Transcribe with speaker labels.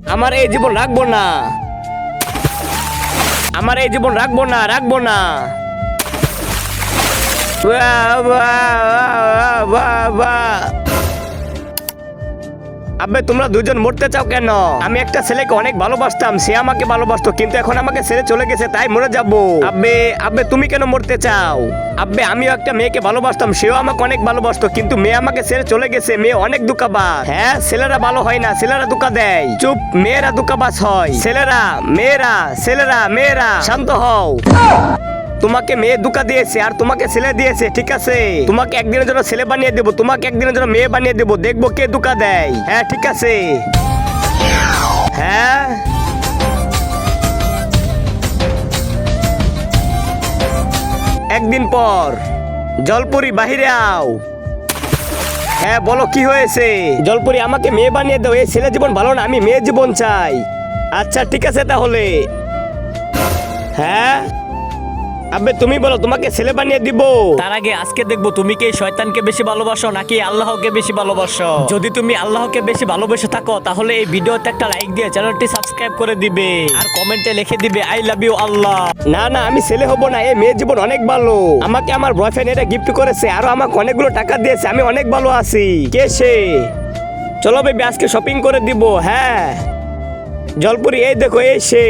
Speaker 1: আমার এই জীবন রাখবো না, আমার এই জীবন রাখবো না, রাখবো না। আব্বে তোমরা দুজন মরতে চাও কেন? আমি একটা ছেলেকে অনেক ভালোবাসতাম, সে আমাকে ভালোবাসতো, কিন্তু এখন আমাকে ছেড়ে চলে গেছে, তাই মরে যাব। আব্বে আব্বে তুমি কেন মরতে চাও? আব্বে আমিও একটা মেয়েকে ভালোবাসতাম, সেও আমাকে অনেক ভালোবাসতো, কিন্তু মেয়ে আমাকে ছেড়ে চলে গেছে। মেয়ে অনেক দুঃখাবাজ। হ্যাঁ, ছেলেরা ভালো হয় না, ছেলেরা ধোঁকা দেয়। চুপ, মেয়েরা দুঃখাবাজ হয়। ছেলেরা মেয়েরা, ছেলেরা মেয়েরা, শান্ত হও। তোমাকে মেয়ে ধোঁকা দিয়েছে আর তোমাকে ছেলে দিয়েছে, ঠিক আছে? তোমাকে একদিনের জন্য ছেলে বানিয়ে দেবো, তোমাকে একদিনের জন্য মেয়ে বানিয়ে দেবো, দেখবো কে ধোঁকা দেয়। হ্যাঁ ঠিক আছে। হ্যাঁ একদিন পর। জলপুরি বাহিরে আও। হ্যাঁ বলো কি হয়েছে? জলপুরি আমাকে মেয়ে বানিয়ে দাও, এই ছেলে জীবন ভালো না, আমি মেয়ে জীবন চাই। আচ্ছা ঠিক আছে তাহলে। হ্যাঁ আবে তুমি বলো, তোমাকে ছেলে বানিয়ে দিব।
Speaker 2: তার আগে আজকে দেখবো তুমি কি এই শয়তানকে বেশি ভালোবাসো নাকি আল্লাহকে বেশি ভালোবাসো। যদি তুমি আল্লাহকে বেশি ভালোবেসে থাকো তাহলে এই ভিডিওতে একটা লাইক দিয়ে চ্যানেলটি সাবস্ক্রাইব করে দিবে আর কমেন্টে লিখে দিবে আই লাভ ইউ আল্লাহ।
Speaker 1: না না, আমি ছেলে হব না, এই মেয়ের জীবন অনেক ভালো। আমাকে আমার বয়ফ্রেন্ড এটা গিফট করেছে, আরো আমাকে অনেকগুলো টাকা দিয়েছে, আমি অনেক ভালো আছি। কে সে? চলো বেবি আজকে শপিং করে দিব। হ্যাঁ জলপুরি এই দেখো, এই সে।